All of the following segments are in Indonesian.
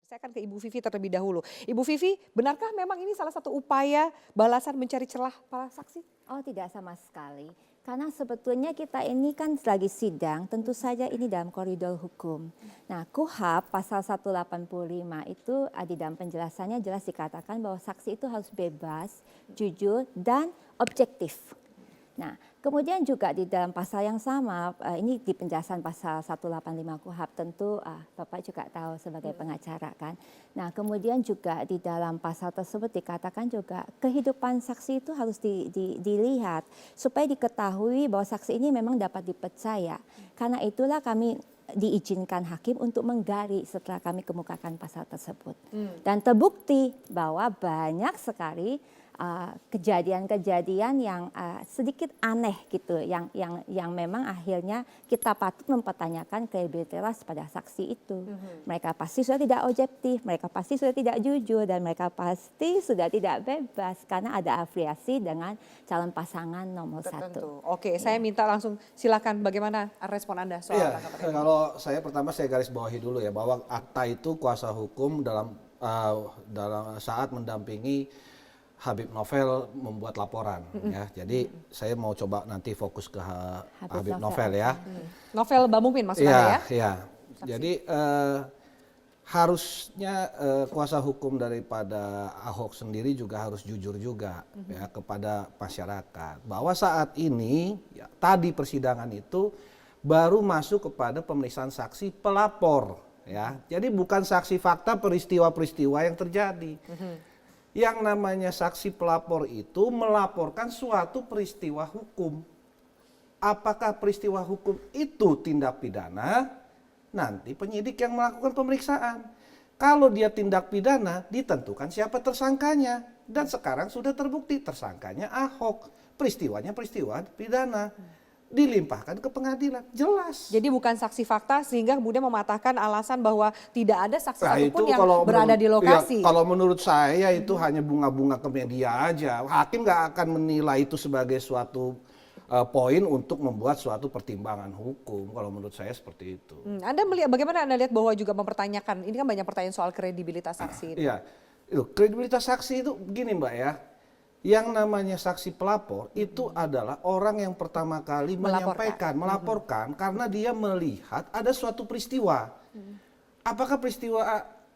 Saya akan ke Ibu Vivi terlebih dahulu. Ibu Vivi, benarkah memang ini salah satu upaya balasan mencari celah para saksi? Oh, tidak sama sekali. Karena sebetulnya kita ini kan lagi sidang, tentu saja ini dalam koridor hukum. Nah, KUHP pasal 185 itu di dalam penjelasannya jelas dikatakan bahwa saksi itu harus bebas, jujur, dan objektif. Nah, kemudian juga di dalam pasal yang sama, ini di penjelasan pasal 185 KUHP tentu Bapak juga tahu sebagai pengacara kan. Nah, kemudian juga di dalam pasal tersebut dikatakan juga kehidupan saksi itu harus dilihat supaya diketahui bahwa saksi ini memang dapat dipercaya. Karena itulah kami diizinkan hakim untuk menggali setelah kami kemukakan pasal tersebut. Dan terbukti bahwa banyak sekali kejadian-kejadian yang sedikit aneh gitu, yang memang akhirnya kita patut mempertanyakan kredibilitas pada saksi itu. Mereka pasti sudah tidak objektif, mereka pasti sudah tidak jujur, dan mereka pasti sudah tidak bebas karena ada afiliasi dengan calon pasangan nomor satu. Oke, saya minta langsung silakan bagaimana respon Anda soal tanggapan ini. Kalau saya pertama saya garis bawahi dulu ya bahwa akta itu kuasa hukum dalam saat mendampingi Habib Novel membuat laporan ya. Jadi saya mau coba nanti fokus ke Habib Novel ya. Novel Bamumin maksudnya ya? Iya. Jadi harusnya kuasa hukum daripada Ahok sendiri juga harus jujur juga ya kepada masyarakat. Bahwa saat ini ya, tadi persidangan itu baru masuk kepada pemeriksaan saksi pelapor ya. Jadi bukan saksi fakta peristiwa-peristiwa yang terjadi. Yang namanya saksi pelapor itu melaporkan suatu peristiwa hukum. Apakah peristiwa hukum itu tindak pidana? Nanti penyidik yang melakukan pemeriksaan. Kalau dia tindak pidana, ditentukan siapa tersangkanya. Dan sekarang sudah terbukti tersangkanya Ahok. Peristiwanya peristiwa pidana. Dilimpahkan ke pengadilan, jelas. Jadi bukan saksi fakta sehingga kemudian mematahkan alasan bahwa tidak ada saksi Nah, satupun yang kalau berada di lokasi. Ya, kalau menurut saya itu hanya bunga-bunga ke media aja. Hakim nggak akan menilai itu sebagai suatu poin untuk membuat suatu pertimbangan hukum. Kalau menurut saya seperti itu. Anda melihat bagaimana Anda lihat bahwa juga mempertanyakan, ini kan banyak pertanyaan soal kredibilitas saksi. Iya, kredibilitas saksi itu begini Mbak ya. Yang namanya saksi pelapor itu adalah orang yang pertama kali melaporkan karena dia melihat ada suatu peristiwa. Apakah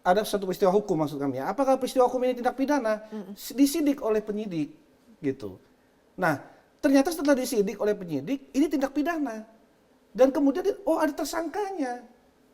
ada suatu peristiwa hukum maksud kami ya? Apakah peristiwa hukum ini tindak pidana? Disidik oleh penyidik gitu. Nah, ternyata setelah disidik oleh penyidik ini tindak pidana. Dan kemudian ada tersangkanya.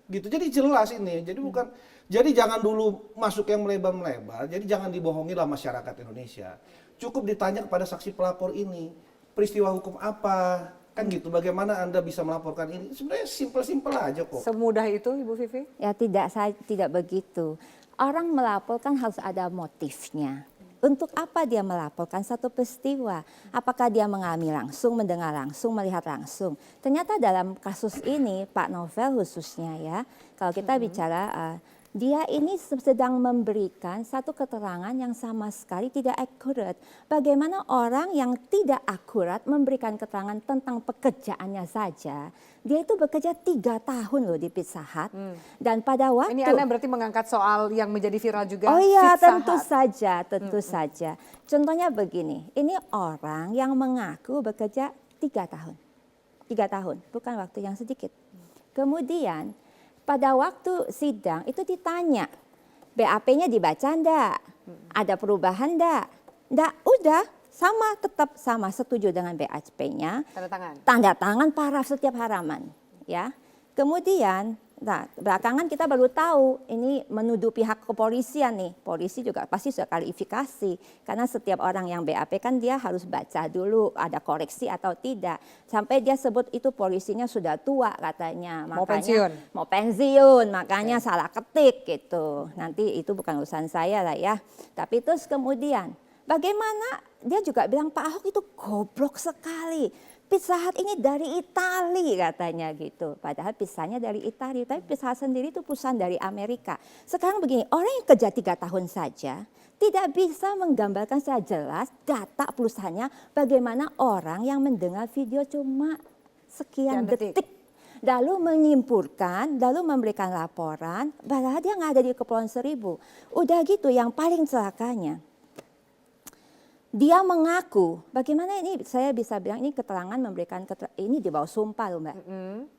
Gitu. Jadi jelas ini. Jadi jangan dulu masuk yang melebar-melebar. Jadi jangan dibohongilah masyarakat Indonesia. Cukup ditanya kepada saksi pelapor ini, peristiwa hukum apa, kan gitu. Bagaimana Anda bisa melaporkan ini? Sebenarnya simpel-simpel aja kok. Semudah itu Ibu Vivi? Ya tidak begitu. Orang melaporkan harus ada motifnya. Untuk apa dia melaporkan satu peristiwa? Apakah dia mengalami langsung, mendengar langsung, melihat langsung? Ternyata dalam kasus ini Pak Novel khususnya ya, kalau kita bicara dia ini sedang memberikan satu keterangan yang sama sekali tidak akurat. Bagaimana orang yang tidak akurat memberikan keterangan tentang pekerjaannya saja. Dia itu bekerja 3 tahun loh di Pizza Hut. Dan pada waktu... Ini Anda berarti mengangkat soal yang menjadi viral juga. Oh iya, tentu Pizza Hut. saja. Contohnya begini, ini orang yang mengaku bekerja 3 tahun. 3 tahun, bukan waktu yang sedikit. Kemudian pada waktu sidang itu ditanya, BAP-nya dibaca enggak? Ada perubahan enggak? Enggak, udah tetap sama, setuju dengan BAP-nya. Tanda tangan paraf setiap halaman. Ya. Kemudian, belakangan kita baru tahu ini menuduh pihak kepolisian nih. Polisi juga pasti sudah kualifikasi. Karena setiap orang yang BAP kan dia harus baca dulu ada koreksi atau tidak. Sampai dia sebut itu polisinya sudah tua katanya. Mau pensiun, makanya salah ketik gitu. Nanti itu bukan urusan saya lah ya. Tapi terus kemudian bagaimana dia juga bilang Pak Ahok itu goblok sekali. Pizza Hut ini dari Itali katanya gitu. Padahal pizzanya dari Itali, tapi Pizza Hut sendiri itu perusahaan dari Amerika. Sekarang begini, orang yang kerja 3 tahun saja tidak bisa menggambarkan secara jelas data perusahaannya bagaimana orang yang mendengar video cuma sekian detik lalu menyimpulkan, lalu memberikan laporan, padahal dia nggak ada di Kepulauan Seribu. Udah gitu, yang paling celakanya, dia mengaku, bagaimana ini saya bisa bilang ini keterangan memberikan ini di bawah sumpah loh Mbak.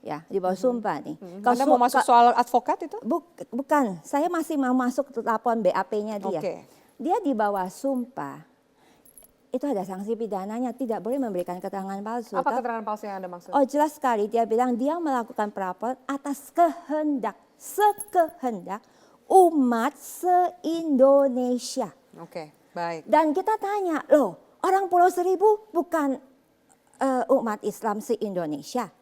Ya, di bawah sumpah nih. Anda mau masuk soal advokat itu? Bukan, saya masih mau masuk ke laporan BAP-nya dia. Oke. Dia di bawah sumpah, itu ada sanksi pidananya, tidak boleh memberikan keterangan palsu. Apa keterangan palsu yang Anda maksud? Oh jelas sekali, dia bilang dia melakukan pelaporan atas kehendak, sekehendak umat se-Indonesia. Oke, baik. Dan kita tanya, loh orang Pulau Seribu bukan umat Islam se-Indonesia?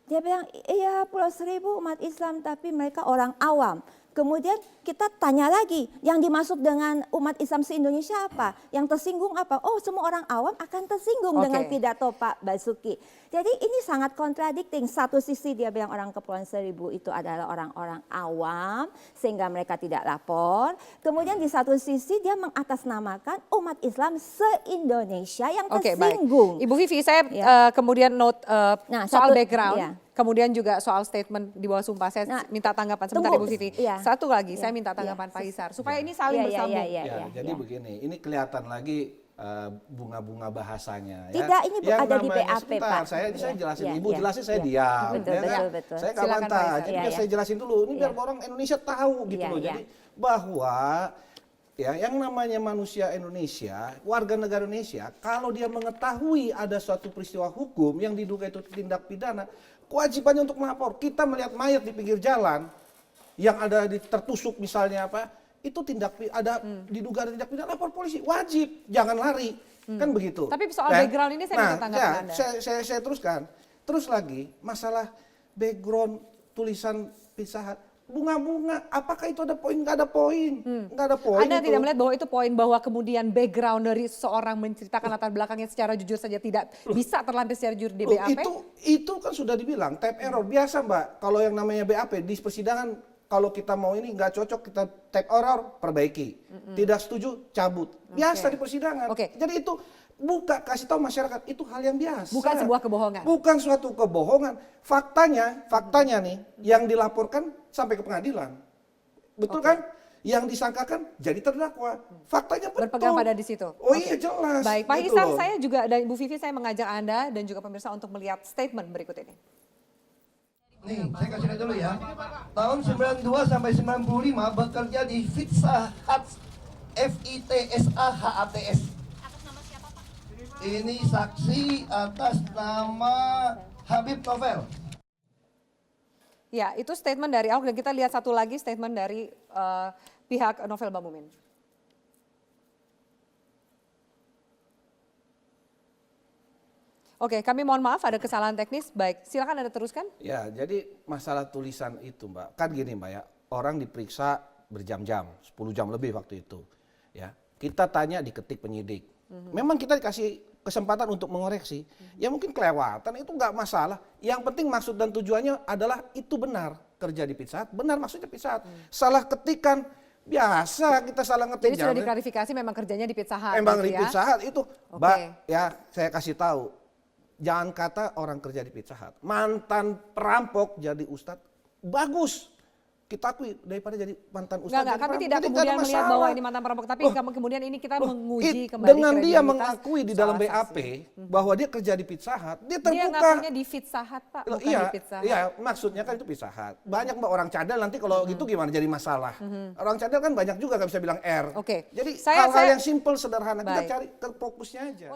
Dia bilang, iya Pulau Seribu umat Islam tapi mereka orang awam. Kemudian kita tanya lagi, yang dimaksud dengan umat Islam se-Indonesia apa? Yang tersinggung apa? Oh semua orang awam akan tersinggung dengan pidato Pak Basuki. Jadi ini sangat kontradikting. Satu sisi dia bilang orang Kepulauan Seribu itu adalah orang-orang awam sehingga mereka tidak lapor. Kemudian di satu sisi dia mengatasnamakan umat Islam se-Indonesia yang tersinggung. Baik. Ibu Vivi, saya kemudian note soal background. Kemudian juga soal statement di bawah sumpah, saya minta tanggapan sebentar Ibu Vivi. Satu lagi, saya minta tanggapan Pak Hisar supaya ini saling bersambung. Jadi begini, ini kelihatan lagi bunga-bunga bahasanya. Tidak, ini ada di BAP sebentar, Pak. Saya jelasin, Ibu jelasin saya diam. Betul. Saya nggak bantah, jadi saya jelasin dulu. Ini biar orang Indonesia tahu gitu loh. Jadi bahwa ya yang namanya manusia Indonesia, warga negara Indonesia, kalau dia mengetahui ada suatu peristiwa hukum yang diduga itu tindak pidana, kewajibannya untuk melapor. Kita melihat mayat di pinggir jalan yang ada tertusuk misalnya apa, itu diduga ada tindak pidana, lapor polisi, wajib, jangan lari, kan begitu. Tapi soal background ini saya minta tanggapan Anda. Saya teruskan. Terus lagi masalah background tulisan Pizza Hut, bunga-bunga, apakah itu ada poin? Nggak ada poin, nggak ada poin. Anda tidak melihat bahwa itu poin bahwa kemudian background dari seorang menceritakan latar belakangnya secara jujur saja tidak bisa terlampir secara jujur di BAP? Itu kan sudah dibilang type error biasa Mbak. Kalau yang namanya BAP di persidangan, kalau kita mau ini nggak cocok kita type error perbaiki, tidak setuju cabut, biasa di persidangan. Jadi itu kasih tahu masyarakat itu hal yang biasa. Bukan sebuah kebohongan. Bukan suatu kebohongan. Faktanya nih yang dilaporkan sampai ke pengadilan, betul kan? Yang disangkakan jadi terdakwa. Faktanya betul. Berpegang pada di situ. Oh iya jelas. Baik, Pak Hisar, saya juga dan Ibu Vivi saya mengajak Anda dan juga pemirsa untuk melihat statement berikut ini. Nih, saya kasih lihat dulu ya. Tahun 92 sampai 95 bekerja di Pizza Hut, FITSAHATS. Atas nama siapa Pak? Ini saksi atas nama Habib Novel. Ya, itu statement dari Ahok dan kita lihat satu lagi statement dari pihak Novel Bamumin. Oke, kami mohon maaf ada kesalahan teknis. Baik, silakan Anda teruskan. Ya, jadi masalah tulisan itu Mbak, kan gini Mbak ya, orang diperiksa berjam-jam, 10 jam lebih waktu itu. Ya, kita tanya diketik penyidik. Memang kita dikasih kesempatan untuk mengoreksi. Ya mungkin kelewatan itu nggak masalah. Yang penting maksud dan tujuannya adalah itu benar kerja di Pizza Hut, benar maksudnya Pizza Hut. Salah ketikan biasa kita salah ngetik. Jadi sudah diklarifikasi memang kerjanya di Pizza Hut. Emang gitu di ya? Pizza Hut itu, Mbak, ya saya kasih tahu. Jangan kata orang kerja di Pizza Hut. Mantan perampok jadi ustadz, bagus. Kita akui daripada jadi mantan ustadz. Enggak, kami tidak kemudian melihat bahwa ini mantan perampok. Tapi kemudian ini kita menguji kembali dengan dia kredibilitas mengakui di dalam BAP bahwa dia kerja di Pizza Hut, dia terbuka. Dia ngakunya di Pizza Hut Pak, bukan Iya, di Pizza Hut. iya, maksudnya kan itu Pizza Hut. Banyak Mbak orang cadel nanti kalau gitu gimana jadi masalah. Orang cadel kan banyak juga nggak bisa bilang R. Oke. Jadi Saya- hal-hal yang simple, sederhana. Kita Baik. cari ke fokusnya aja.